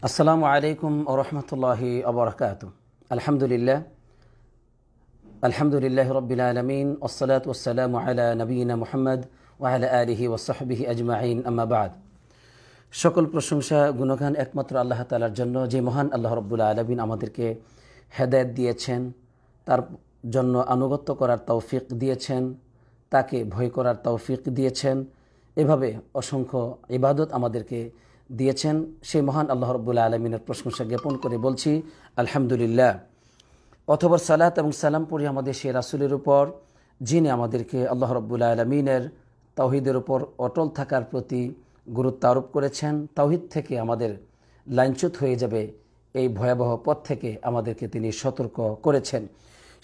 আসসালামু আলাইকুম ওয়া রাহমাতুল্লাহি ওয়া বারাকাতুহু। আলহামদুলিল্লাহি রাব্বিল আলামিন ওয়াসসালাতু ওয়াসসালামু আলা নবিয়িনা মুহাম্মদ ওয়া আলা আলিহি ওয়া সাহবিহি আজমাইন, আম্মা বা'দ। সকল প্রশংসা গুণগান একমাত্র আল্লাহ তাআলার জন্য, যে মহান আল্লাহ রাব্বুল আলামিন আমাদেরকে হেদায়েত দিয়েছেন, তার জন্য আনুগত্য করার তৌফিক দিয়েছেন, তাকে ভয় করার তৌফিক দিয়েছেন, এভাবে অসংখ্য ইবাদত আমাদেরকে দিয়েছেন। সেই মহান আল্লাহ রাব্বুল আলামিনের প্রশংসা জ্ঞাপন করে বলছি আলহামদুলিল্লাহ। অথবা সালাত এবং সালাম পড়ি আমাদের সেই রাসূলের উপর, যিনি আমাদেরকে আল্লাহ রাব্বুল আলামিনের তাওহীদের উপর অটল থাকার প্রতি গুরুত্ব আরোপ করেছেন। তাওহীদ থেকে আমাদের লাইনচ্যুত হয়ে যাবে এই ভয়াবহ পথ থেকে আমাদেরকে তিনি সতর্ক করেছেন।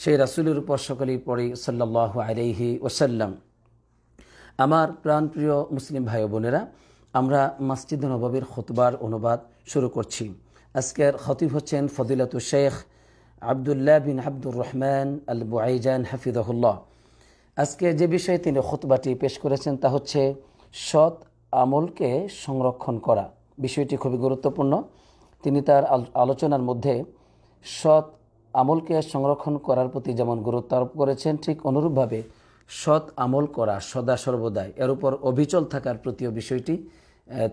সেই রাসূলের উপর সকলেই পড়ি সাল্লাল্লাহু আলাইহি ওয়াসাল্লাম। আমার প্রাণপ্রিয় মুসলিম ভাই বোনেরা, আমরা মসজিদে নববীর খুতবার অনুবাদ শুরু করছি। আজকের খতিব হচ্ছেন ফদিলাতু শেখ আব্দুল্লাহ বিন আব্দুর রহমান আল বুআইজান হাফিজাহুল্লাহ। আজকে যে বিষয়ে তিনি খুতবাটি পেশ করেছেন তা হচ্ছে সৎ আমলকে সংরক্ষণ করা। বিষয়টি খুবই গুরুত্বপূর্ণ। তিনি তার আলোচনার মধ্যে সৎ আমলকে সংরক্ষণ করার প্রতি যেমন গুরুত্ব আরোপ করেছেন, ঠিক অনুরূপভাবে সৎ আমল করা সদা সর্বদাই, এর উপর অবিচল থাকার প্রতিও বিষয়টি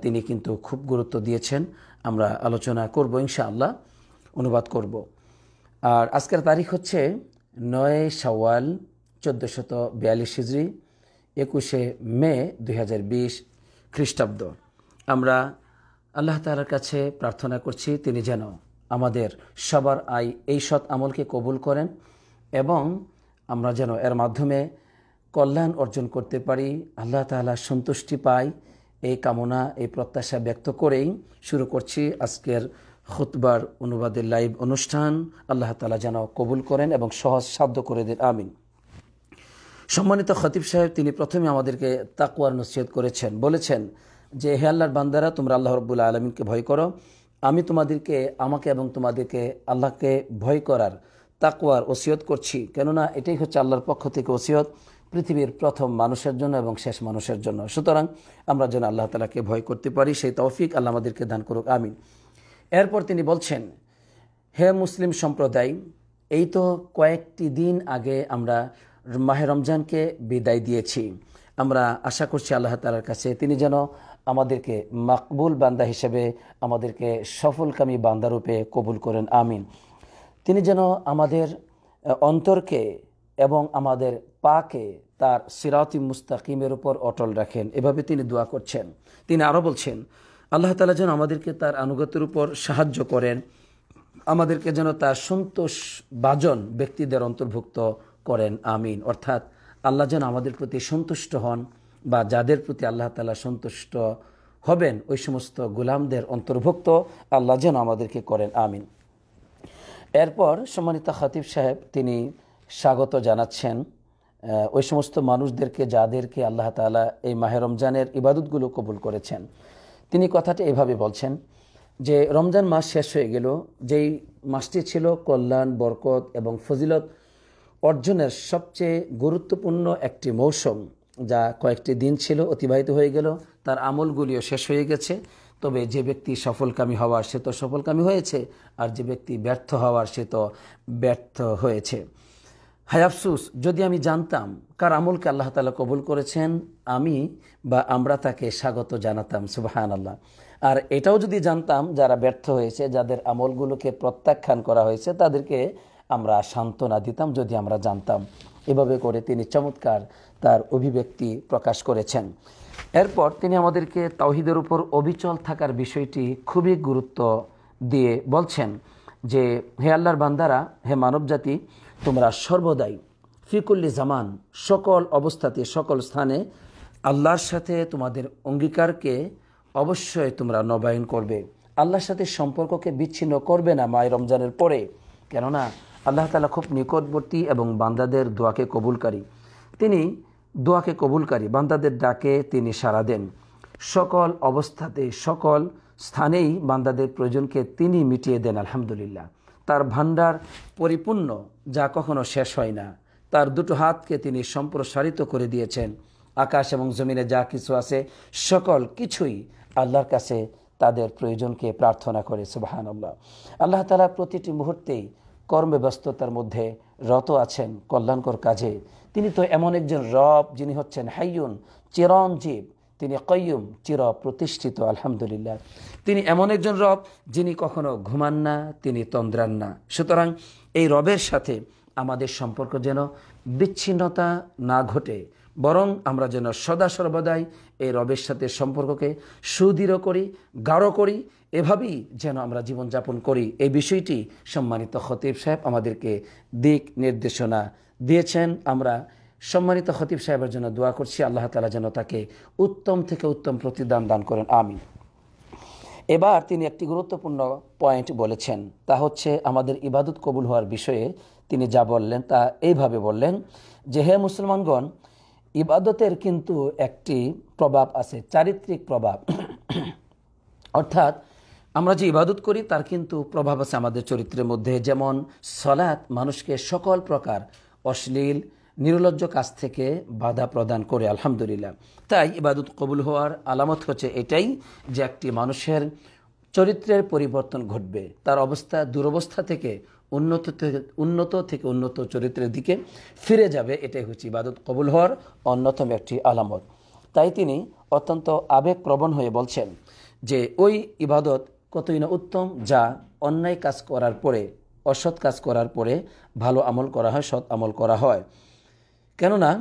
তিনি কিন্তু খুব গুরুত্ব দিয়েছেন। আমরা আলোচনা করব ইনশাআল্লাহ, অনুবাদ করব। আর আজকের তারিখ হচ্ছে 9 শাওয়াল 1442 হিজরি, 21 মে 2020 খ্রিস্টাব্দ। আমরা আল্লাহ তাআলার কাছে প্রার্থনা করছি তিনি যেন আমাদের সবার এই সৎ আমলকে কবুল করেন এবং আমরা যেন এর মাধ্যমে কল্যাণ অর্জন করতে পারি, আল্লাহ তাআলা সন্তুষ্টি পাই, এই কামনা এই প্রত্যাশা ব্যক্ত করেই শুরু করছি আজকের খুতবার অনুবাদের লাইভ অনুষ্ঠান। আল্লাহ তাআলা যেন কবুল করেন এবং সহজ সাধ্য করে দেন, আমিন। সম্মানিত খতিব সাহেব তিনি প্রথমে আমাদেরকে তাকওয়ার নসিহত করেছেন, বলেছেন যে হে আল্লাহর বান্দারা, তোমরা আল্লাহ রাব্বুল আলামিনকে ভয় করো। আমি আমাকে এবং তোমাদেরকে আল্লাহকে ভয় করার তাকওয়ার ওসিয়ত করছি, কেননা এটাই হচ্ছে আল্লাহর পক্ষ থেকে ওসিয়ত পৃথিবীর প্রথম মানুষের জন্য এবং শেষ মানুষের জন্য। সুতরাং আমরা যেন আল্লাহ তাআলাকে ভয় করতে পারি, সেই তৌফিক আল্লাহ আমাদেরকে দান করুক, আমিন। এরপর তিনি বলছেন, হে মুসলিম সম্প্রদায়, এই তো কয়েকটি দিন আগে আমরা মাহে রমজানকে বিদায় দিয়েছি। আমরা আশা করছি আল্লাহ তাআলার কাছে তিনি যেন আমাদেরকে মাকবুল বান্দা হিসেবে, আমাদেরকে সফলকামী বান্দারূপে কবুল করেন, আমিন। তিনি যেন আমাদের অন্তরকে এবং আমাদের পাকে তার সিরাতি মুস্তাকিমের উপর অটল রাখেন, এভাবে তিনি দোয়া করছেন। তিনি আরও বলছেন, আল্লাহ তাআলা যেন আমাদেরকে তার আনুগত্যের উপর সাহায্য করেন, আমাদেরকে যেন তার সন্তোষভাজন ব্যক্তিদের অন্তর্ভুক্ত করেন, আমিন। অর্থাৎ আল্লাহ যেন আমাদের প্রতি সন্তুষ্ট হন, বা যাদের প্রতি আল্লাহ তাআলা সন্তুষ্ট হবেন ওই সমস্ত গোলামদের অন্তর্ভুক্ত আল্লাহ যেন আমাদেরকে করেন, আমিন। এরপর সম্মানিত খতিব সাহেব তিনি স্বাগত জানাচ্ছেন ওই সমস্ত মানুষদেরকে যাদেরকে আল্লাহ তাআলা এই মাহে রমজানের ইবাদতগুলো কবুল করেছেন। তিনি কথাটা এভাবে বলছেন যে রমজান মাস শেষ হয়ে গেল, যেই মাসটি ছিল কল্যাণ, বরকত এবং ফজিলত অর্জনের সবচেয়ে গুরুত্বপূর্ণ একটি মৌসুম, যা কয়েকটি দিন ছিল অতিবাহিত হয়ে গেল, তার আমলগুলিও শেষ হয়ে গেছে। তবে যে ব্যক্তি সফলকামী হওয়ার সে তো সফলকামী হয়েছে, আর যে ব্যক্তি ব্যর্থ হওয়ার সে তো ব্যর্থ হয়েছে। হায় আফসুস, যদি আমি জানতাম কার আমলকে আল্লাহ তাআলা কবুল করেছেন, আমরা তাকে স্বাগত জানাতাম, সুবহানাল্লাহ। আর এটাও যদি জানতাম যারা ব্যর্থ হয়েছে, যাদের আমলগুলোকে প্রত্যাখ্যান করা হয়েছে, তাদেরকে আমরা সান্ত্বনা দিতাম যদি আমরা জানতাম। এভাবে করে তিনি চমৎকার তার অভিব্যক্তি প্রকাশ করেছেন। এরপর তিনি আমাদেরকে তাওহীদের উপর অবিচল থাকার বিষয়টি খুবই গুরুত্ব দিয়ে বলছেন যে হে আল্লাহর বান্দারা, হে মানবজাতি, তোমরা সর্বদাই ফিকুল্লি জামান, সকল অবস্থাতে সকল স্থানে আল্লাহর সাথে তোমাদের অঙ্গীকারকে অবশ্যই তোমরা নবায়ন করবে। আল্লাহর সাথে সম্পর্ককে বিচ্ছিন্ন করবে না মাহে রমজানের পরে, কেননা আল্লাহ তাআলা খুব নিকটবর্তী এবং বান্দাদের দোয়াকে কবুলকারী। তিনি দোয়াকে কবুলকারী, বান্দাদের ডাকে তিনি সাড়া দেন। সকল অবস্থাতে সকল স্থানেই বান্দাদের প্রয়োজনকে তিনি মিটিয়ে দেন, আলহামদুলিল্লাহ। তার ভান্ডার পরিপূর্ণ, যা কখনো শেষ হয় না। তার দুটো হাতকে তিনি সম্প্রসারিত করে দিয়েছেন। আকাশ এবং জমিনে যা কিছু আছে সকল কিছুই আল্লাহর কাছে তাদের প্রয়োজনকে প্রার্থনা করে। সুবহানাল্লাহ। আল্লাহ তাআলা প্রতিটি মুহূর্তেই কর্মব্যস্ততার মধ্যে রত আছেন কল্যাণকর কাজে। তিনি তো এমন একজন রব যিনি হচ্ছেন হাইয়ুন, চিরঞ্জীব, তিনি কাইয়ুম, চির প্রতিষ্ঠিত। আলহামদুলিল্লাহ। তিনি এমন একজন রব যিনি কখনো ঘুমান না, তিনি তন্দ্রান না। সুতরাং এই রবের সাথে আমাদের সম্পর্ক যেন বিচ্ছিন্নতা না ঘটে, বরং আমরা যেন সদা সর্বদাই এই রবের সাথে সম্পর্ককে সুদৃঢ় করি, গাঢ় করি, এভাবেই যেন আমরা জীবনযাপন করি। এই বিষয়টি সম্মানিত খতিব সাহেব আমাদেরকে দিক নির্দেশনা দিয়েছেন। আমরা সম্মানিত খতিব সাহেবের জন্য দোয়া করছি, আল্লাহ তাআলা যেন তাকে উত্তম থেকে উত্তম প্রতিদান দান করেন, আমিন। এবার তিনি একটি গুরুত্বপূর্ণ পয়েন্ট বলেছেন, তা হচ্ছে আমাদের ইবাদত কবুল হওয়ার বিষয়ে তিনি যা বললেন তা এইভাবে বললেন যে, হে মুসলমানগণ, ইবাদতের কিন্তু একটি প্রভাব আছে, চারিত্রিক প্রভাব। অর্থাৎ আমরা যে ইবাদত করি তার কিন্তু প্রভাব আছে আমাদের চরিত্রের মধ্যে। যেমন সালাত মানুষকে সকল প্রকার অশ্লীল নির্লজ্জ কাজ থেকে বাধা প্রদান করে। আলহামদুলিল্লাহ। তাই ইবাদত কবুল হওয়ার আলামত হচ্ছে এটাই যে একটি মানুষের চরিত্রের পরিবর্তন ঘটবে, তার অবস্থা দুরবস্থা থেকে উন্নত থেকে উন্নত চরিত্রের দিকে ফিরে যাবে। এটাই হচ্ছে ইবাদত কবুল হওয়ার অন্যতম একটি আলামত। তাই তিনি অত্যন্ত আবেগপ্রবণ হয়ে বলছেন যে ওই ইবাদত কতই না উত্তম যা অন্যায় কাজ করার পরে, অসৎ কাজ করার পরে ভালো আমল করা হয়, সৎ আমল করা হয়। কেননা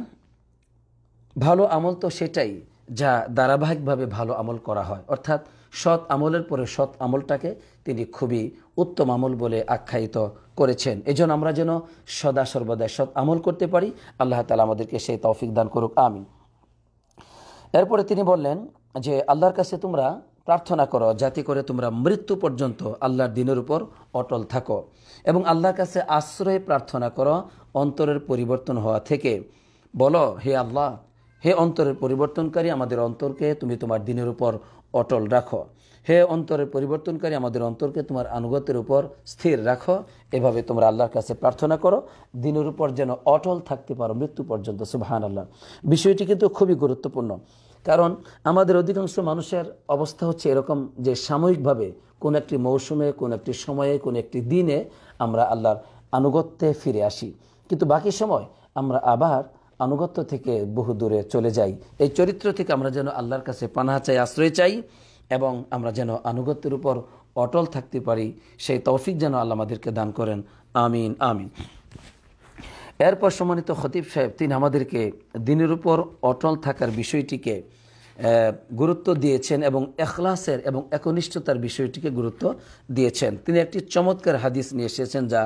ভালো আমল তো সেটাই যা ধারাবাহিকভাবে ভালো আমল করা হয়, অর্থাৎ সৎ আমলের পরে সৎ আমলটাকে তিনি খুবই উত্তম আমল বলে আখ্যায়িত করেছেন। এজন্য আমরা যেন সদা সর্বদা সৎ আমল করতে পারি। আল্লাহ তাআলা আমাদেরকে সেই তৌফিক দান করুক, আমিন। এরপরে তিনি বললেন যে আল্লাহর কাছে তোমরা প্রার্থনা করো যাতে করে তোমরা মৃত্যু পর্যন্ত আল্লাহর দ্বীনের উপর অটল থাকো, এবং আল্লাহর কাছে আশ্রয় প্রার্থনা করো অন্তরের পরিবর্তন হওয়া থেকে। বলো, হে আল্লাহ, হে অন্তরের পরিবর্তনকারী, আমাদের অন্তরকে তুমি তোমার দ্বীনের উপর অটল রাখো। হে অন্তরের পরিবর্তনকারী, আমাদের অন্তরকে তোমার আনুগত্যের উপর স্থির রাখো। এভাবে তোমরা আল্লাহর কাছে প্রার্থনা করো দ্বীনের উপর যেন অটল থাকতে পারো মৃত্যু পর্যন্ত। সুবহানাল্লাহ। বিষয়টি কিন্তু খুবই গুরুত্বপূর্ণ, কারণ আমাদের অধিকাংশ মানুষের অবস্থা হচ্ছে এরকম যে সাময়িকভাবে কোন একটি মৌসুমে, কোন একটি সময়ে, কোন একটি দিনে আমরা আল্লাহর আনুগত্যে ফিরে আসি, কিন্তু বাকি সময় আমরা আবার আনুগত্য থেকে বহু দূরে চলে যাই। এই চরিত্র থেকে আমরা যেন আল্লাহর কাছে পানাহ চাই, আশ্রয় চাই, এবং আমরা যেন আনুগত্যের উপর অটল থাকতে পারি। সেই তৌফিক যেন আল্লাহ আমাদেরকে দান করেন, আমিন, আমিন। এরপর সম্মানিত খতিব সাহেব তিনি আমাদেরকে দ্বীনের উপর অটল থাকার বিষয়টিকে গুরুত্ব দিয়েছেন এবং ইখলাসের এবং একনিষ্ঠতার বিষয়টিকে গুরুত্ব দিয়েছেন। তিনি একটি চমৎকার হাদিস নিয়ে এসেছেন যা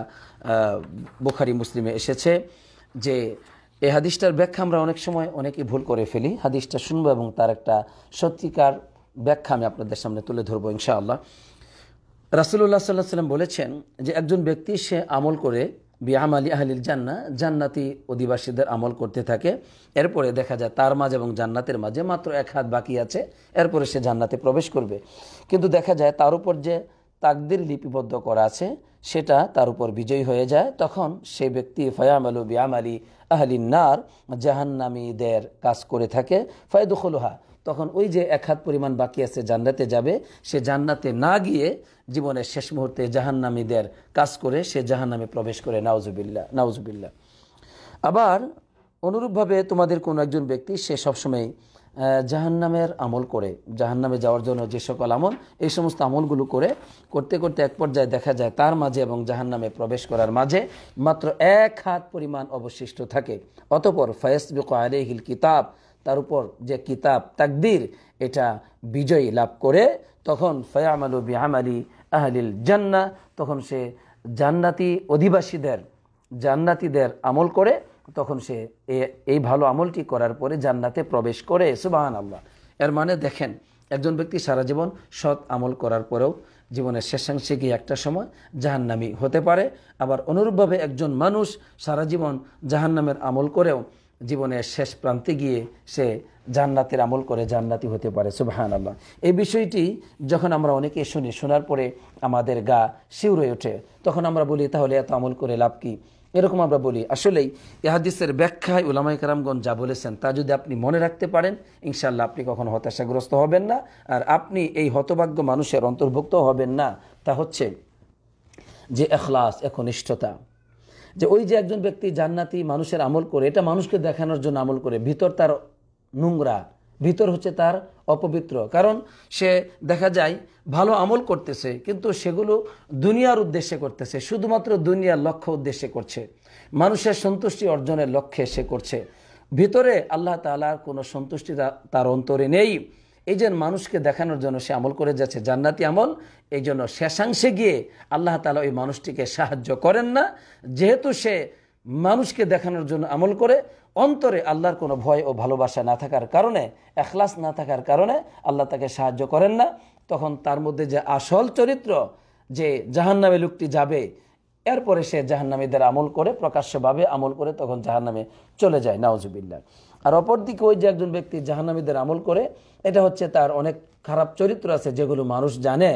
বুখারী মুসলিমে এসেছে, যে এই হাদিসটার ব্যাখ্যা আমরা অনেক সময় অনেকেই ভুল করে ফেলি। হাদিসটা শুনবো এবং তার একটা সত্যিকার ব্যাখ্যা আমি আপনাদের সামনে তুলে ধরবো ইনশাআল্লাহ। রাসূলুল্লাহ সাল্লাল্লাহু আলাইহি ওয়াসাল্লাম বলেছেন যে একজন ব্যক্তি সে আমল করে বিআমালি আহলিল জান্নাহ, জান্নাতি অধিবাসীদের আমল করতে থাকে। এরপরে দেখা যায় তার মাঝে এবং জান্নাতের মাঝে মাত্র এক হাত বাকি আছে, এরপরে সে জান্নাতে প্রবেশ করবে। কিন্তু দেখা যায় তার উপর যে তাকদীর লিপিবদ্ধ করা আছে সেটা তার উপর বিজয়ী হয়ে যায়। তখন সেই ব্যক্তি ফায়ামালু বিআমালি আহলিন নার, জাহান্নামীদের কাজ করে থাকে। ফায়াদখুলুহা, তখন ওই যে এক হাত পরিমাণ বাকি আছে জান্নাতে যাবে, সে জান্নাতে না গিয়ে জীবনের শেষ মুহূর্তে জাহান্নামীদের কাজ করে সে জাহান্নামে প্রবেশ করে। নাউজুবিল্লাহ, নাউজুবিল্লাহ। আবার অনুরূপভাবে তোমাদের কোনো একজন ব্যক্তি সে সবসময় জাহান্নামের আমল করে, জাহান্নামে যাওয়ার জন্য যে সকল আমল, এই সমস্ত আমলগুলো করতে করতে এক পর্যায়ে দেখা যায় তার মাঝে এবং জাহান্নামে প্রবেশ করার মাঝে মাত্র এক হাত পরিমাণ অবশিষ্ট থাকে। অতঃপর ফায়াসবিকু আলাইহিল কিতাব, তার উপর যে কিতাব তাকদীর এটা বিজয়ী লাভ করে, তখন ফায়ামালু বিআমালি আহলিল জান্নাহ, তখন সে জান্নাতীদের আমল করে, তখন সে এই ভালো আমলটি করার পরে জান্নাতে প্রবেশ করে। সুবহানাল্লাহ। এর মানে দেখেন, একজন ব্যক্তি সারা জীবন সৎ আমল করার পরেও জীবনের শেষাংশে গিয়ে একটা সময় জাহান্নামী হতে পারে। আবার অনুরূপভাবে একজন মানুষ সারা জীবন জাহান্নামের আমল করেও জীবনের শেষ প্রান্তে গিয়ে সে জান্নাতের আমল করে জান্নাতি হতে পারে। সুবহানাল্লাহ। এই বিষয়টি যখন আমরা অনেকে শুনি, শোনার পরে আমাদের গা শিউরে ওঠে, তখন আমরা বলি তাহলে এত আমল করে লাভ কি? এরকম আমরা বলি। আসলেই এ হাদিসের ব্যাখ্যায় উলামায়ে কেরামগণ যা বলেছেন তা যদি আপনি মনে রাখতে পারেন, ইনশাআল্লাহ আপনি কখনো হতাশাগ্রস্ত হবেন না, আর আপনি এই হতভাগ্য মানুষের অন্তর্ভুক্ত হবেন না। তা হচ্ছে যে ইখলাস, একনিষ্ঠতা। যে ওই যে একজন ব্যক্তি জান্নাতি মানুষের আমল করে, এটা মানুষকে দেখানোর জন্য আমল করে, ভিতর তার নোংরা, ভিতর হচ্ছে তার অপবিত্র। কারণ সে দেখা যায় ভালো আমল করতেছে, কিন্তু সেগুলো দুনিয়ার উদ্দেশ্যে করতেছে, শুধুমাত্র দুনিয়ার লক্ষ্য উদ্দেশ্যে করছে, মানুষের সন্তুষ্টি অর্জনের লক্ষ্যে সে করছে। ভিতরে আল্লাহ তাআলার কোনো সন্তুষ্টি তার অন্তরে নেই। এই যে মানুষকে দেখানোর জন্য সে আমল করে যাচ্ছে জান্নাতি আমল, এই জন্য শেষাংশে গিয়ে আল্লাহ তাআলা ওই মানুষটিকে সাহায্য করেন না। যেহেতু সে মানুষকে দেখানোর জন্য আমল করে, অন্তরে আল্লাহর কোনো ভয় ও ভালোবাসা না থাকার কারণে, ইখলাস না থাকার কারণে আল্লাহ তাকে সাহায্য করেন না। তখন তার মধ্যে যে আসল চরিত্র, যে জাহান্নামে লোকটি যাবে, এরপরে সে জাহান্নামীদের আমল করে, প্রকাশ্যভাবে আমল করে তখন জাহান্নামে চলে যায়, নাউজুবিল্লাহ। আর অপরদিকে ওই যে একজন ব্যক্তি জাহান্নামীদের আমল করে, এটা হচ্ছে তার অনেক খারাপ চরিত্র আছে যেগুলো মানুষ জানে,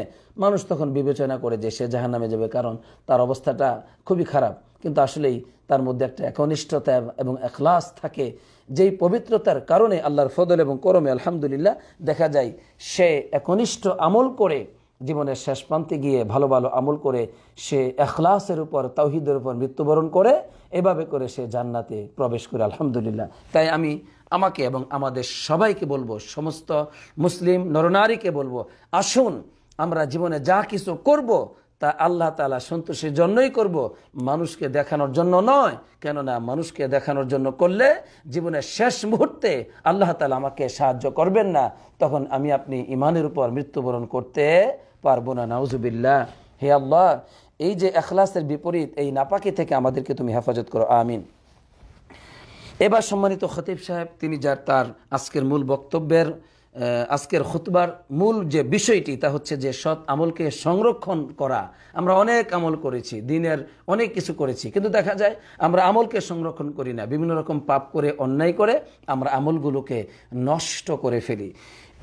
মানুষ তখন বিবেচনা করে যে সে জাহান্নামে যাবে, কারণ তার অবস্থাটা খুবই খারাপ। কিন্তু আসলেই তার মধ্যে একটা একনিষ্ঠতা এবং ইখলাস থাকে, যেই পবিত্রতার কারণে আল্লাহর ফজল এবং করমে আলহামদুলিল্লাহ দেখা যায় সে একনিষ্ঠ আমল করে জীবনের শেষ প্রান্তে গিয়ে ভালো ভালো আমল করে সে ইখলাসের উপর, তাওহীদের উপর মৃত্যুবরণ করে, এভাবে করে সে জান্নাতে প্রবেশ করে আলহামদুলিল্লাহ। তাই আমি আমাকে এবং আমাদের সবাইকে বলবো, সমস্ত মুসলিম নরনারীকে বলবো, আসুন আমরা জীবনে যা কিছু করব তা আল্লাহ তাআলা সন্তোষের জন্যই করব, মানুষকে দেখানোর জন্য নয়। কেননা মানুষকে দেখানোর জন্য করলে জীবনের শেষ মুহূর্তে আল্লাহ তাআলা আমাকে সাহায্য করবেন না, তখন আমি আপনি ইমানের উপর মৃত্যুবরণ করতে পারবো না, নাউজুবিল্লাহ। হে আল্লাহ, এই যে ইখলাসের বিপরীত এই নাপাকি থেকে আমাদেরকে তুমি হেফাজত করো, আমিন। এবার সম্মানিত খতিব সাহেব, তিনি তার আজকের মূল বক্তব্যের, আজকের খুতবার মূল যে বিষয়টি, তা হচ্ছে যে সৎ আমলকে সংরক্ষণ করা। আমরা অনেক আমল করেছি, দিনের অনেক কিছু করেছি, কিন্তু দেখা যায় আমরা আমলকে সংরক্ষণ করি না, বিভিন্ন রকম পাপ করে, অন্যায় করে আমরা আমলগুলোকে নষ্ট করে ফেলি।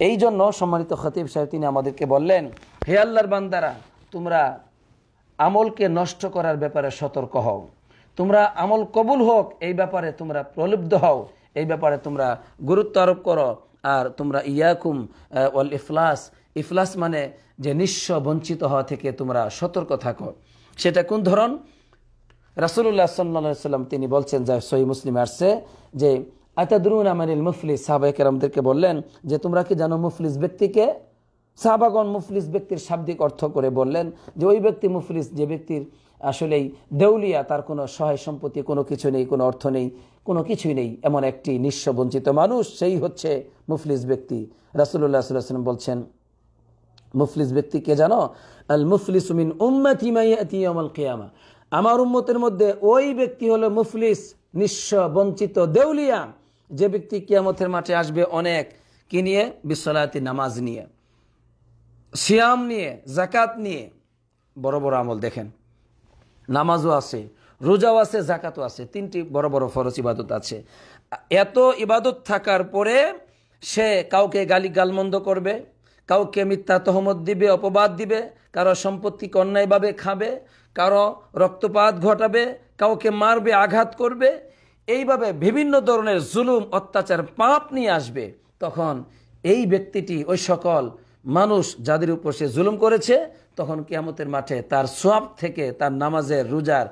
এই জন্য সম্মানিত খতিব সাহেব তিনি আমাদেরকে বললেন, হে আল্লাহর বান্দারা, তোমরা আমলকে নষ্ট করার ব্যাপারে সতর্ক হও, তোমরা আমল কবুল হোক এই ব্যাপারে তোমরা প্রলুব্ধ হও, এই ব্যাপারে তোমরা গুরুত্ব আরোপ করো। আর তোমরা ইয়াকুম ওয়াল ইফলাস, ইফলাস মানে যে নিঃস্ব বঞ্চিত হওয়া থেকে তোমরা সতর্ক থাকো। সেটা কোন ধরন? রাসূলুল্লাহ সাল্লাল্লাহু আলাইহি ওয়াসাল্লাম তিনি বলছেন, যা সহিহ মুসলিমে আসছে, যে আতাদরুনা মানিল মুফলিস, সাহাবায়ে কেরামদেরকে বললেন যে তোমরা কি জানো মুফলিস ব্যক্তিকে? সাহাবাগণ মুফলিস ব্যক্তির শাব্দিক অর্থ করে বললেন যে ওই ব্যক্তি মুফলিস যে ব্যক্তির আসলেই দেউলিয়া, তার কোনো সহায় সম্পত্তি, কোনো কিছু নেই, কোনো অর্থ নেই, কোনো কিছুই নেই, এমন একটি নিঃস্ব বঞ্চিত মানুষ, সেই হচ্ছে মুফলিস ব্যক্তি। রাসূলুল্লাহ সাল্লাল্লাহু আলাইহি ওয়াসাল্লাম বলছেন, মুফলিস ব্যক্তি কে জানো? আল মুফলিসু মিন উম্মতি মা ইয়াতি ইয়াউমাল কিয়ামা, আমার উম্মতের মধ্যে ওই ব্যক্তি হলো মুফলিস, নিঃস্ব বঞ্চিত দেউলিয়া, যে ব্যক্তি কিয়ামতের মাঠে আসবে অনেক কি নিয়ে? বিসসালাতি, নামাজ নিয়ে, সিয়াম নিয়ে, যাকাত নিয়ে, বড় বড় আমল। দেখেন, নামাজও আছে, রোজাও আছে, যাকাতও আছে, তিনটি বড় বড় ফরজ ইবাদত আছে। এত ইবাদত থাকার পরে সে কাউকে গালমন্দ করবে, কাউকে মিথ্যা তহমত দিবে, অপবাদ দিবে, কারো সম্পত্তিকে অন্যায়ভাবে খাবে, কারো রক্তপাত ঘটাবে, কাউকে মারবে, আঘাত করবে, এইভাবে বিভিন্ন ধরনের জুলুম, অত্যাচার, পাপ নিয়ে আসবে। তখন এই ব্যক্তিটি, ওই সকল মানুষ যাদের উপর সে জুলুম করেছে, তখন কিয়ামতের মাঠে তার সওয়াব থেকে, তার নামাজের, রোজার,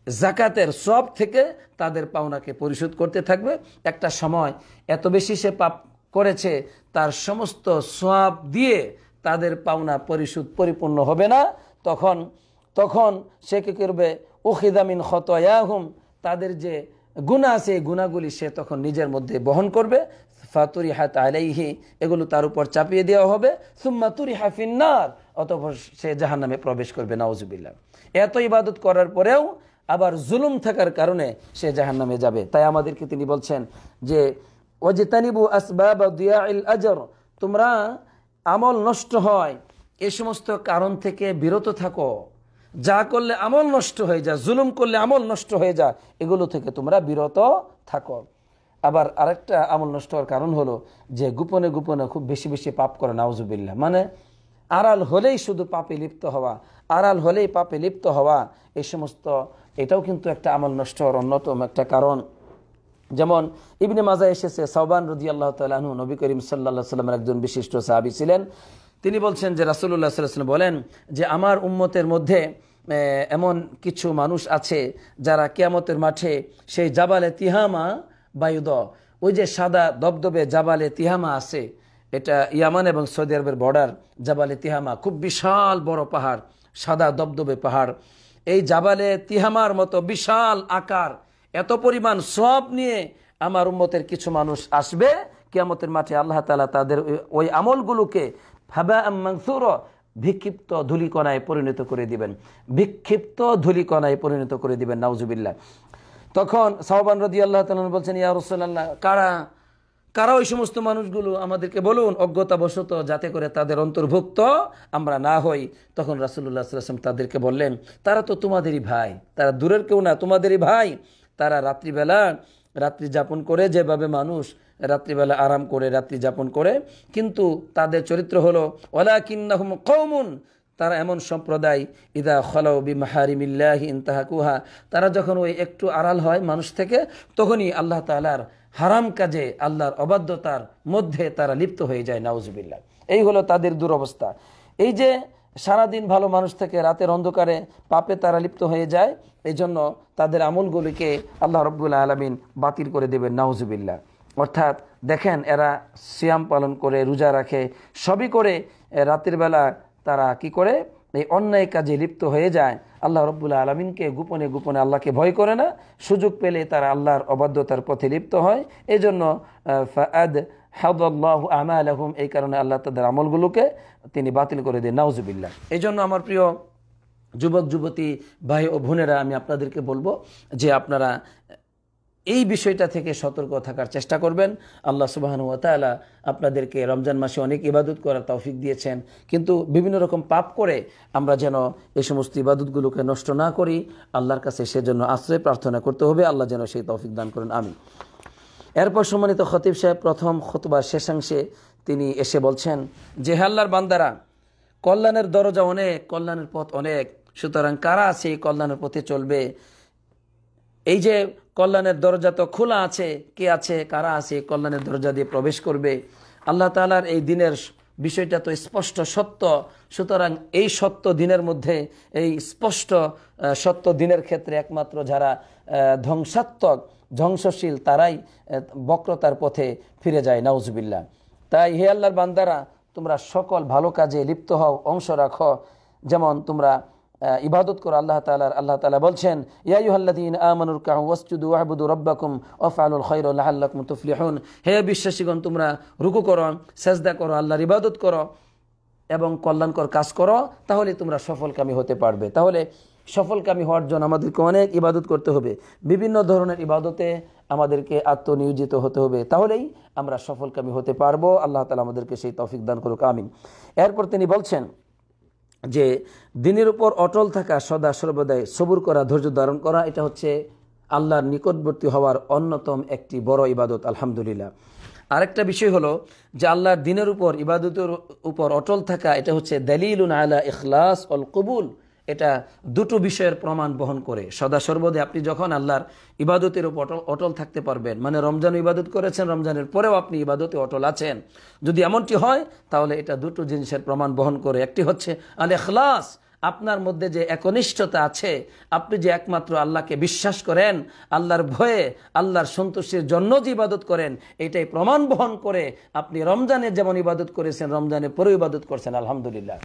যাকাতের সওয়াব থেকে তাদের পাওনাকে পরিশোধ করতে থাকবে। একটা সময় এত বেশি সে পাপ করেছে, তার সমস্ত সওয়াব দিয়ে তাদের পাওনা পরিশোধ পরিপূর্ণ হবে না। তখন সে কি করবে? উখিযা মিন খতায়াহুম, তাদের যে গুনাহ আছে, গুনাহগুলি সে তখন নিজের মধ্যে বহন করবে। ফাতুরিহাত আলাইহি, এগুলো তার উপর চাপিয়ে দেওয়া হবে। সুম্মা তুরিহা ফিন্নার, অতঃপর সে জাহান্নামে প্রবেশ করবে, নাউজুবিল্লাহ। এত ইবাদত করার পরেও আবার জুলুম থাকার কারণে সে জাহান্নামে যাবে। তাই আমাদেরকে তিনি বলছেন যে ওয়াজতানিবু আসবাব দিয়াইল আজর, তোমরা আমল নষ্ট হয় এই সমস্ত কারণ থেকে বিরত থাকো। যা করলে আমল নষ্ট হয়ে যায়, জুলুম করলে আমল নষ্ট হয়ে যায়, এগুলো থেকে তোমরা বিরত থাকো। আবার আরেকটা আমল নষ্ট হওয়ার কারণ হলো যে গোপনে গোপনে খুব বেশি বেশি পাপ করে, নাউজুবিল্লাহ। মানে আড়াল হলেই শুধু পাপে লিপ্ত হওয়া, আড়াল হলেই পাপে লিপ্ত হওয়া, এই সমস্ত এটাও কিন্তু একটা আমল নষ্ট হওয়ার অন্যতম একটা কারণ। যেমন ইবনে মাজা এসেছে, সাওবান রাদিয়াল্লাহু তাআলা আনহু নবী করিম সাল্লাল্লাহু আলাইহি ওয়াসাল্লামের একজন বিশিষ্ট সাহাবী ছিলেন। তিনি বলছেন যে রাসূলুল্লাহ সাল্লাল্লাহু আলাইহি ওয়াসাল্লাম বলেন যে আমার উম্মতের মধ্যে এমন কিছু মানুষ আছে যারা কিয়ামতের মাঠে সেই জাবালে তিহামা বাইদ, ওই যে সাদা দবদবে জাবালে তিহামা আছে, এটা ইয়ামান এবং সৌদি আরবের বর্ডার, জাবালে তিহামা খুব বিশাল বড় পাহাড়, সাদা দবদবে পাহাড়। এই জাবালে তিহামার মতো বিশাল আকার, এত পরিমাণ সওয়াব নিয়ে আমার উম্মতের কিছু মানুষ আসবে কিয়ামতের মাঠে। আল্লাহ তাআলা তাদের ওই আমলগুলোকে হাবাআম মানসুরা, বিক্ষিপ্ত ধূলিকণায় পরিণত করে দিবেন, বিক্ষিপ্ত ধূলিকণায় পরিণত করে দিবেন, নাউজুবিল্লাহ। তখন সাওবান রাদিয়াল্লাহু তাআলা বলছেন, ইয়া রাসূলুল্লাহ, কারা ওই সমস্ত মানুষগুলো, আমাদেরকে বলুন অজ্ঞতাবশত, যাতে করে তাদের অন্তর্ভুক্ত আমরা না হই। তখন রাসূলুল্লাহ সাল্লাল্লাহু আলাইহি ওয়াসাল্লাম তাদেরকে বললেন, তারা তো তোমাদেরই ভাই, তারা দূরের কেউ না, তোমাদেরই ভাই। তারা রাত্রিবেলা রাত্রি যাপন করে, যেভাবে মানুষ রাত্রিবেলা আরাম করে রাত্রি যাপন করে, কিন্তু তাদের চরিত্র হলো ওয়ালাকিন্নাহুম কওমুন, তারা এমন সম্প্রদায় ইদা খালাউ বিমাহারিমিল্লাহি ইনতাহাকুহা, তারা যখন ওই একটু আড়াল হয় মানুষ থেকে, তখনই আল্লাহ তাআলার হারাম কাজে, আল্লাহর অবাধ্যতার মধ্যে তারা লিপ্ত হয়ে যায়, নাউজুবিল্লাহ। এই হলো তাদের দুরবস্থা। এই যে সারাদিন ভালো মানুষ থেকে রাতের অন্ধকারে পাপে তারা লিপ্ত হয়ে যায়, এই জন্য তাদের আমলগুলিকে আল্লাহ রাব্বুল আলামিন বাতিল করে দেবেন, নাউজুবিল্লাহ। অর্থাৎ দেখেন, এরা সিয়াম পালন করে, রোজা রাখে, সবই করে, রাতের বেলা তারা কি করে, এই অন্যায় কাজে লিপ্ত হয়ে যায়। আল্লাহ রাব্বুল আলামিনকে গোপনে গোপনে আল্লাহকে ভয় করে না, সুযোগ পেলে তারা আল্লাহর অবাধ্যতার পথে লিপ্ত হয়। এই জন্য ফাআদ হাদাল্লাহু আমালাহুম, এই কারণে আল্লাহ তাদের আমলগুলোকে তিনি বাতিল করে দেন, নাউজুবিল্লাহ। এই জন্য আমার প্রিয় যুবক যুবতী ভাই ও বোনেরা, আমি আপনাদেরকে বলবো যে আপনারা এই বিষয়টা থেকে সতর্ক থাকার চেষ্টা করবেন। আল্লাহ সুবহানাহু ওয়া তাআলা আপনাদেরকে রমজান মাসে অনেক ইবাদত করার তৌফিক দিয়েছেন, কিন্তু বিভিন্ন রকম পাপ করে আমরা যেন এই সমস্ত ইবাদতগুলোকে নষ্ট না করি, আল্লাহর কাছে সেজন্য আশ্রয় প্রার্থনা করতে হবে। আল্লাহ যেন সেই তৌফিক দান করেন, আমিন। এরপর সম্মানিত খতিব সাহেব প্রথম খুতবার শেষাংশে তিনি এসে বলছেন যে, হে আল্লাহর বান্দারা, কল্যাণের দরজা অনেক, কল্যাণের পথ অনেক, সুতরাং কারা আছে এই কল্যাণের পথে চলবে? এই যে কল্যাণের দরজা তো খোলা আছে, কে আছে, কারা আছে কল্যাণের দরজা দিয়ে প্রবেশ করবে? আল্লাহ তাআলার এই দিনের বিষয়টা তো স্পষ্ট সত্য, সুতরাং এই সত্য দিনের মধ্যে, এই স্পষ্ট সত্য দিনের ক্ষেত্রে একমাত্র যারা ধ্বংসাত্মক, ধ্বংসশীল, তারাই বক্রতার পথে ফিরে যায়, নাউজুবিল্লাহ। তাই হে আল্লাহর বান্দারা, তোমরা সকল ভালো কাজে লিপ্ত হও, অংশ রাখো। যেমন তোমরা ইবাদত করো আল্লাহ তাআলার। আল্লাহ তাআলা বলছেন, ইয়া আইয়ুহাল্লাযীনা আমানু রুকউ ওয়াসজুদু ওয়া'বুদু রাব্বাকুম ওয়াফআলুল খায়রা লাআল্লাকুম তুফলিহুন। হে বিশ্বাসীগণ, তোমরা রুকু করো, সিজদা করো, আল্লাহর ইবাদত করো এবং কল্যাণকর কাজ করো, তাহলে তোমরা সফলকামী হতে পারবে। তাহলে সফলকামী হওয়ার জন্য আমাদেরকে অনেক ইবাদত করতে হবে, বিভিন্ন ধরনের ইবাদতে আমাদেরকে আত্মনিয়োজিত হতে হবে, তাহলেই আমরা সফলকামী হতে পারবো। আল্লাহ তাআলা আমাদেরকে সেই তৌফিক দান করুক, আমিন। এরপর তিনি বলছেন যে দিনের উপর অটল থাকা, সদা সর্বদাই সবুর করা, ধৈর্য ধারণ করা, এটা হচ্ছে আল্লাহর নিকটবর্তী হওয়ার অন্যতম একটি বড় ইবাদত, আলহামদুলিল্লাহ। আরেকটা বিষয় হলো যে আল্লাহর দিনের উপর, ইবাদতের উপর অটল থাকা, এটা হচ্ছে দালিলুন আলা ইখলাস ওয়াল কবুল। এটা দুটো বিষয়ের প্রমাণ বহন করে। সদা সর্বদাই আপনি যখন আল্লাহর ইবাদতের উপর অটল থাকতে পারবেন, মানে রমজান ইবাদত করেছেন, রমজানের পরেও আপনি ইবাদতে অটল আছেন, যদি এমনটি হয়, তাহলে এটা দুটো জিনিসের প্রমাণ বহন করে। একটি হচ্ছে আল ইখলাস, আপনার মধ্যে যে একনিষ্ঠতা আছে, আপনি যে একমাত্র আল্লাহকে বিশ্বাস করেন, আল্লাহর ভয়ে, আল্লাহর সন্তুষ্টির জন্য যে ইবাদত করেন, এটাই প্রমাণ বহন করে আপনি রমজানে যেমন ইবাদত করেছেন, রমজানের পরেও ইবাদত করছেন, আলহামদুলিল্লাহ।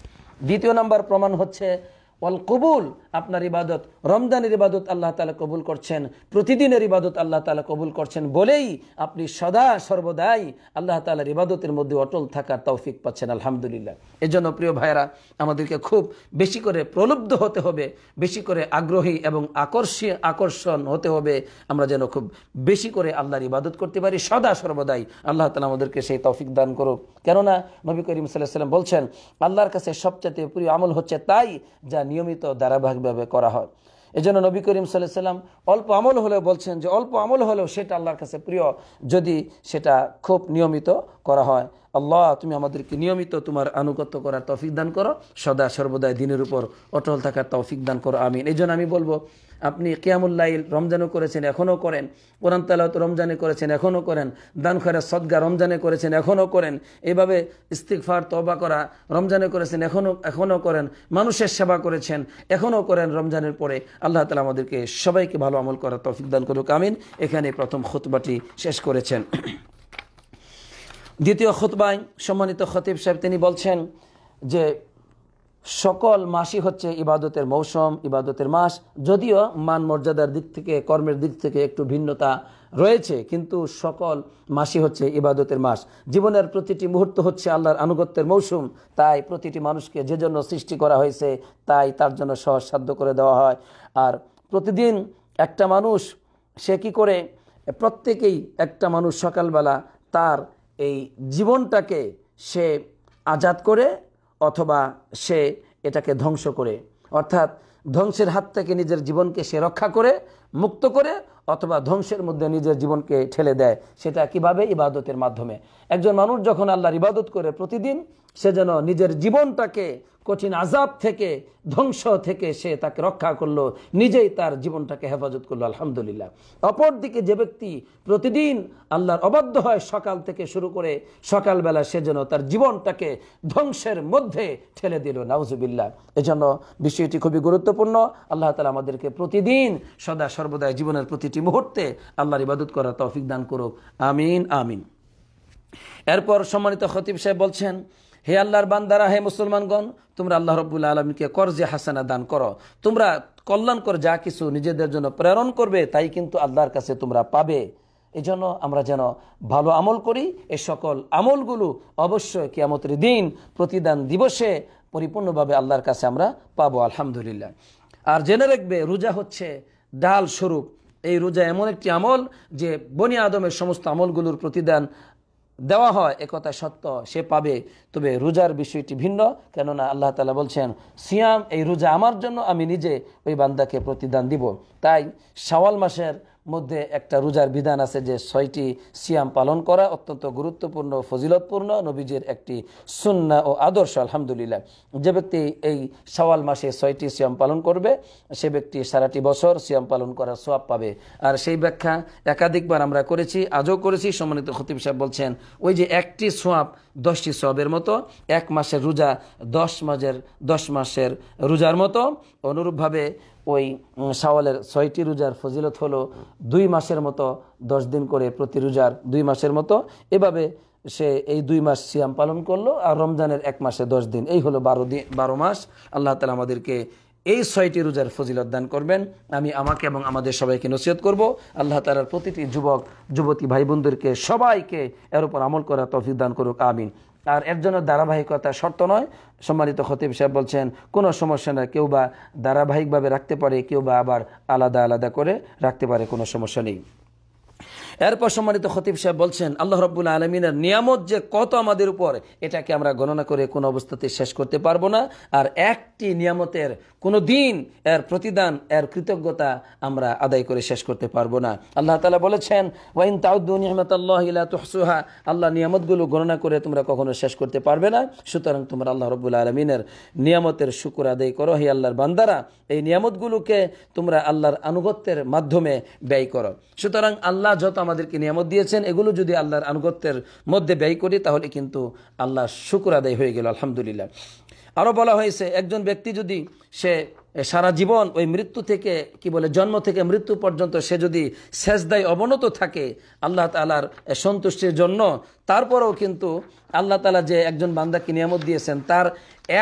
দ্বিতীয় নাম্বার প্রমাণ হচ্ছে ওয়াল কবুল, আপনার ইবাদত, রমজানের ইবাদত আল্লাহ তাআলা কবুল করছেন, প্রতিদিনের ইবাদত আল্লাহ তাআলা কবুল করছেন বলেই আপনি সদা সর্বদাই আল্লাহ তাআলার ইবাদতের মধ্যে অটল থাকার তৌফিক পাচ্ছেন, আলহামদুলিল্লাহ। এজন্য প্রিয় ভাইরা, আমাদেরকে খুব বেশি করে প্রলুব্ধ হতে হবে, বেশি করে আগ্রহী এবং আকর্ষণ হতে হবে, আমরা যেন খুব বেশি করে আল্লাহর ইবাদত করতে পারি সদা সর্বদাই। আল্লাহ তাআলা আমাদেরকে সেই তৌফিক দান করুক। কেননা নবী করিম সাল্লাল্লাহু আলাইহি ওয়াসাল্লাম বলছেন, আল্লাহর কাছে সবচেয়ে প্রিয় আমল হচ্ছে তাই যা নিয়মিত ধারাবাহিকভাবে করা হয়। এজন্য নবী করিম সাল্লাল্লাহু আলাইহি ওয়াসাল্লাম অল্প আমল হলেও বলছেন যে অল্প আমল হলেও সেটা আল্লাহর কাছে প্রিয়, যদি সেটা খুব নিয়মিত করা হয়। আল্লাহ তুমি আমাদেরকে নিয়মিত তোমার আনুগত্য করার তৌফিক দান করো, সদা সর্বদাই দিনের উপর অটল থাকার তৌফিক দান করো, আমিন। এই জন্য আমি বলবো, আপনি কিয়ামুল লাইল রমজানও করেছেন, এখনও করেন, কোরআন তেলাওয়াত রমজানে করেছেন, এখনও করেন, দান খয়রাত সদকা রমজানে করেছেন, এখনও করেন, এভাবে ইস্তিগফার তওবা করা রমজানে করেছেন, এখনও করেন, মানুষের সেবা করেছেন, এখনও করেন রমজানের পরে। আল্লাহ তাআলা আমাদেরকে সবাইকে ভালো আমল করার তৌফিক দান করুক, আমিন। এখানে প্রথম খুতবাটি শেষ করেছেন। দ্বিতীয় খুতবায় সম্মানিত খতিব সাহেব তিনি বলছেন যে সকল মাসই হচ্ছে ইবাদতের মৌসুম, ইবাদতের মাস। যদিও মান মর্যাদার দিক থেকে, কর্মের দিক থেকে একটু ভিন্নতা রয়েছে, কিন্তু সকল মাসই হচ্ছে ইবাদতের মাস। জীবনের প্রতিটি মুহূর্ত হচ্ছে আল্লাহর আনুগত্যের মৌসুম। তাই প্রতিটি মানুষকে যে জন্য সৃষ্টি করা হয়েছে তাই তার জন্য সহজসাধ্য করে দেওয়া হয়। আর প্রতিদিন একটা মানুষ সে কি করে, প্রত্যেকেই একটা মানুষ সকালবেলা তার এই জীবনটাকে সে আজাদ করে অথবা সে এটাকে ধ্বংস করে, অর্থাৎ ধ্বংসের হাত থেকে নিজের জীবনকে সে রক্ষা করে, মুক্ত করে, অথবা ধ্বংসের মধ্যে নিজের জীবনকে ঠেলে দেয়। সেটা কিভাবে? ইবাদতের মাধ্যমে। একজন মানুষ যখন আল্লাহর ইবাদত করে প্রতিদিন, সে যেন নিজের জীবনটাকে কঠিন আযাব থেকে, ধ্বংস থেকে সে তাকে রক্ষা করলো, নিজেই তার জীবনটাকে হেফাজত করলো, আলহামদুলিল্লাহ। অপরদিকে যে ব্যক্তি প্রতিদিন আল্লাহর অবাধ্য হয় সকাল থেকে শুরু করে, সকালবেলা সে যেন তার জীবনটাকে ধ্বংসের মধ্যে ঠেলে দিল, নাউজুবিল্লাহ। এজন্য বিষয়টি খুবই গুরুত্বপূর্ণ। আল্লাহ তাআলা আমাদেরকে প্রতিদিন সদা সর্বদাই জীবনের প্রতিটি মুহূর্তে আল্লাহর ইবাদত করার তৌফিক দান করুক, আমিন আমিন। এরপর সম্মানিত খতিব সাহেব বলছেন, হে আল্লাহর বান্দারা, হে মুসলমানগণ, তোমরা আল্লাহ রাব্বুল আলামিনকে কর্জে হাসানা দান করো। তোমরা কল্যাণকর যা কিছু নিজেদের জন্য প্রেরণ করবে তাই কিন্তু আল্লাহর কাছে তোমরা পাবে। এই জন্য আমরা যেন ভালো আমল করি। এই সকল আমলগুলো অবশ্যই কিয়ামতের দিন প্রতিদান দিবসে পরিপূর্ণভাবে আল্লাহর কাছে আমরা পাবো, আলহামদুলিল্লাহ। আর জেনে রাখবে, রোজা হচ্ছে ডাল স্বরূপ। এই রোজা এমন একটি আমল যে বনি আদমের সমস্ত আমলগুলোর প্রতিদান দেওয়া হয়, একথা সত্য, সে পাবে। তবে রোজার বিষয়টি ভিন্ন, কেননা আল্লাহ তাআলা বলছেন, সিয়াম, এই রোজা আমার জন্য, আমি নিজে ওই বান্দাকে প্রতিদান দিব। তাই শাওয়াল মাসের মধ্যে একটা রোজার বিধান আছে যে 6টি সিয়াম পালন করা অত্যন্ত গুরুত্বপূর্ণ, ফজিলতপূর্ণ, নবীজির একটি সুন্নাহ ও আদর্শ, আলহামদুলিল্লাহ। যে ব্যক্তি এই শাওয়াল মাসে 6টি সিয়াম পালন করবে, সে ব্যক্তি সারাটি বছর সিয়াম পালন করার সওয়াব পাবে। আর সেই ব্যাখ্যা একাধিকবার আমরা করেছি, আজও করেছি। সম্মানিত খতিব সাহেব বলছেন, ওই যে একটি সওয়াব 10টি সওয়াবের মতো, এক মাসের রোজা 10 মাসের রোজার মতো, অনুরূপভাবে ওই শাওয়ালের 6টি রোজার ফজিলত হলো 2 মাসের মতো, 10 দিন করে প্রতি রোজার 2 মাসের মতো। এভাবে সে এই 2 মাস সিয়াম পালন করলো, আর রমজানের 1 মাসে 10 দিন, এই হলো 12 মাস। আল্লাহ তাআলা আমাদেরকে এই 6টি রোজার ফজিলত দান করবেন। আমি আমাকে এবং আমাদের সবাইকে নসিহত করব, আল্লাহ তাআলার প্রতিটি যুবক যুবতী ভাই বোনদেরকে সবাইকে এর উপর আমল করার তৌফিক দান করুক, আমিন। আর এর জন্য ধারাবাহিকতা শর্ত নয়। সম্মানিত খতিব সাহেব বলছেন, কোনো সমস্যা না, কেউ বা ধারাবাহিকভাবে রাখতে পারে, কেউ বা আবার আলাদা আলাদা করে রাখতে পারে, কোনো সমস্যা নেই। এরপর সম্মানিত খতিব সাহেব বলছেন, আল্লাহ রাব্বুল আলামিনের নিয়ামত যে কত আমাদের উপর, এটাকে আমরা গণনা করে কোনো অবস্থাতে শেষ করতে পারবো না। আর একটি নিয়ামতের কোনো দিন এর প্রতিদান, এর কৃতজ্ঞতা আমরা আদায় করে শেষ করতে পারবো না। আল্লাহ তাআলা বলেছেন, ওয়া ইন তাউদ্দু নি'মাতাল্লাহি লা তুহসুহা, আল্লাহ নিয়ামতগুলো গণনা করে তোমরা কখনো শেষ করতে পারবে না। সুতরাং তোমরা আল্লাহ রাব্বুল আলামিনের নিয়ামতের শুকর আদায় করো, হে আল্লাহর বান্দারা। এই নিয়ামতগুলোকে তোমরা আল্লাহর আনুগত্যের মাধ্যমে ব্যয় করো। সুতরাং আল্লাহ যত আমাদেরকে নিয়ামত দিয়েছেন, এগুলো যদি আল্লাহর আনুগত্যের মধ্যে ব্যয় করি, তাহলে কিন্তু আল্লাহর শুকর আদায় হয়ে গেল, আলহামদুলিল্লাহ। আরও বলা হয়েছে, একজন ব্যক্তি যদি সে সারা জীবন ওই মৃত্যু থেকে, কি বলে, জন্ম থেকে মৃত্যু পর্যন্ত সে যদি সেজদায় অবনত থাকে আল্লাহ তাআলার সন্তুষ্টির জন্য, তারপরেও কিন্তু আল্লাহ তাআলা যে একজন বান্দাকে নিয়ামত দিয়েছেন, তার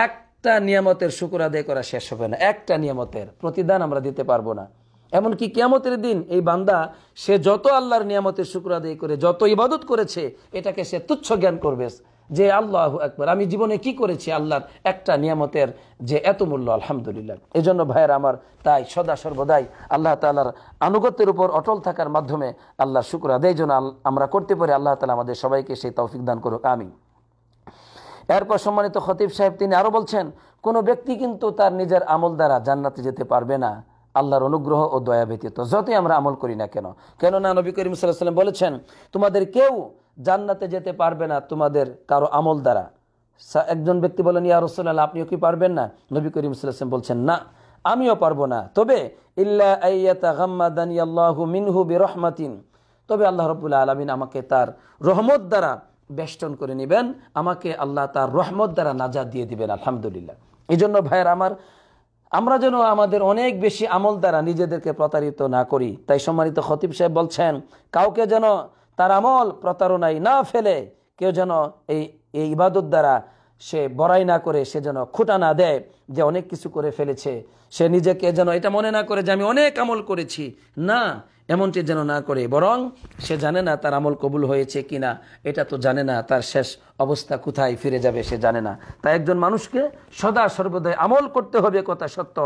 একটা নিয়ামতের শুকর আদায় করা শেষ হবে না। একটা নিয়ামতের প্রতিদান আমরা দিতে পারবো না। এমনকি কিয়ামতের দিন এই বান্দা সে যত আল্লাহর নিয়ামতের শুকর আদায় করে, যত ইবাদত করেছে, এটাকে সে তুচ্ছ জ্ঞান করবে যে আল্লাহু আকবার, আমি জীবনে কি করেছি, আল্লাহর একটা নিয়ামতের যে এত মূল্য, আলহামদুলিল্লাহ। এই জন্য ভাইয়ের আমার, তাই সদা সর্বদাই আল্লাহ তাআলার আনুগত্যের উপর অটল থাকার মাধ্যমে আল্লাহর শুকর আদায় যেন আমরা করতে পারি। আল্লাহ তাআলা আমাদের সবাইকে সেই তৌফিক দান করুক, আমিন। এরপর সম্মানিত খতিব সাহেব তিনি আরো বলছেন, কোনো ব্যক্তি কিন্তু তার নিজের আমল দ্বারা জান্নাতে যেতে পারবে না আল্লাহর অনুগ্রহ ও দয়া ব্যতীত, যতই আমরা আমল করি না কেন। কেননা নবী করিম সাল্লাল্লাহু আলাইহি ওয়াসাল্লাম বলেছেন, তোমাদের কেউ জান্নাতে যেতে পারবে না তোমাদের কারো আমল দ্বারা। একজন ব্যক্তি বলেন, ইয়া রাসূলুল্লাহ, আপনিও কি পারবেন না? নবী করিম সাল্লাল্লাহু আলাইহি ওয়াসাল্লাম বলছেন, না, আমিও পারবো না, তবে ইল্লা আইয়াতাগাম্মাদানি আল্লাহু মিনহু বিরহমাতিন, তবে আল্লাহ রাব্বুল আলামিন আমাকে তার রহমত দ্বারা বেষ্টন করে নেবেন, আমাকে আল্লাহ তার রহমত দ্বারা নাজাত দিয়ে দিবেন। আলহামদুলিল্লাহ। এই জন্য ভাইয়ের আমার, আমরা যেন আমাদের অনেক বেশি আমল দ্বারা নিজেদেরকে প্রতারিত না করি। তাই সম্মানিত খতিব সাহেব বলছেন, কাউকে যেন তার আমল প্রতারণায় না ফেলে, কেউ যেন এই ইবাদত দ্বারা সে বড়াই না করে, সে যেন খুঁটা না দেয় যে অনেক কিছু করে ফেলেছে, সে নিজেকে যেন এটা মনে না করে যে আমি অনেক আমল করেছি। না, এমনটি যেন না করে, বরং সে জানে না তার আমল কবুল হয়েছে কিনা, এটা তো জানে না, তার শেষ অবস্থা কোথায় ফিরে যাবে সে জানে না। তাই একজন মানুষকে সদা সর্বদাই আমল করতে হবে, কথা সত্য,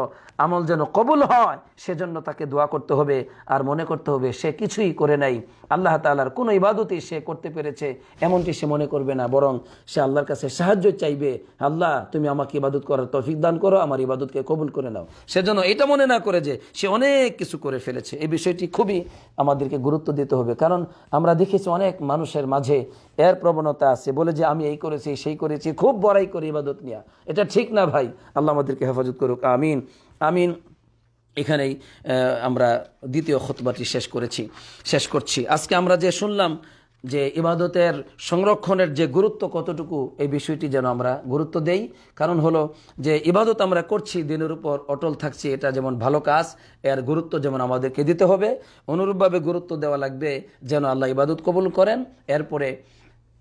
আমল যেন কবুল হয় সেজন্য তাকে দোয়া করতে হবে, আর মনে করতে হবে সে কিছুই করে নাই, আল্লাহ তাআলার কোনো ইবাদতই সে করতে পেরেছে এমনটি সে মনে করবে না, বরং সে আল্লাহর কাছে সাহায্য চাইবে, আল্লাহ তুমি আমাকে ইবাদত করার তৌফিক দান করো, আমার ইবাদতকে কবুল করে নাও। সেজন্য এটা মনে না করে যে সে অনেক কিছু করে ফেলেছে। এই বিষয়টি খুবই আমাদেরকে গুরুত্ব দিতে হবে, কারণ আমরা দেখেছি অনেক মানুষের মাঝে এর প্রবণতা আছে, বলে যে আমি এই করেছি সেই করেছি, খুব বড়াই করে ইবাদত নিয়ে। এটা ঠিক না ভাই, আল্লাহ আমাদেরকে হেফাজত করুক, আমিন আমিন। এখানেই আমরা দ্বিতীয় খুতবাটি শেষ করছি। আজকে আমরা যে শুনলাম যে ইবাদতের সংরক্ষণের যে গুরুত্ব কতটুকু, এই বিষয়টি যেন আমরা গুরুত্ব দেই। কারণ হলো যে ইবাদত আমরা করছি, দিনের উপর অটল থাকছি, এটা যেমন ভালো কাজ, এর গুরুত্ব যেমন আমাদেরকে দিতে হবে, অনুরূপভাবে গুরুত্ব দেওয়া লাগবে যেন আল্লাহ ইবাদত কবুল করেন। এরপরে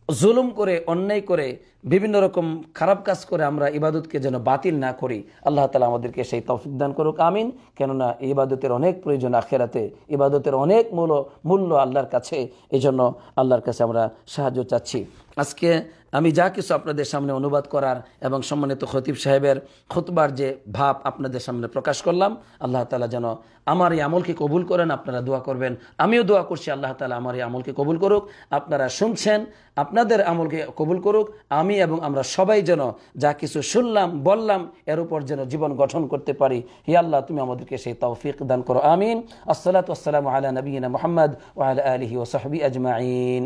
জুলুম করে, অন্যায় করে, বিভিন্ন রকম খারাপ কাজ করে আমরা ইবাদতকে যেন বাতিল না করি। আল্লাহ তাআলা আমাদেরকে সেই তৌফিক দান করুক, আমিন। কেননা ইবাদতের অনেক প্রয়োজন আখিরাতে, ইবাদতের অনেক মূল্য আল্লাহর কাছে, এই জন্য আল্লাহর কাছে আমরা সাহায্য চাচ্ছি। আজকে আমি যা কিছু আপনাদের সামনে অনুবাদ করার এবং সম্মানিত খতিব সাহেবের খুতবার যে ভাব আপনাদের সামনে প্রকাশ করলাম, আল্লাহ তাআলা যেন আমার এই আমলকে কবুল করেন। আপনারা দোয়া করবেন, আমিও দোয়া করছি আল্লাহ তাআলা আমার এই আমলকে কবুল করুক। আপনারা শুনছেন, আপনাদের আমলকে কবুল করুক। আমি এবং আমরা সবাই যেন যা কিছু শুনলাম, বললাম, এর উপর যেন জীবন গঠন করতে পারি। হে আল্লাহ, তুমি আমাদেরকে সেই তৌফিক দান করো, আমিন। আসসালাতু ওয়াসসালামু আলা নবিয়িনা মুহাম্মদ ওয়া আলা আলিহি ওয়া সাহবিহি আজমাইন।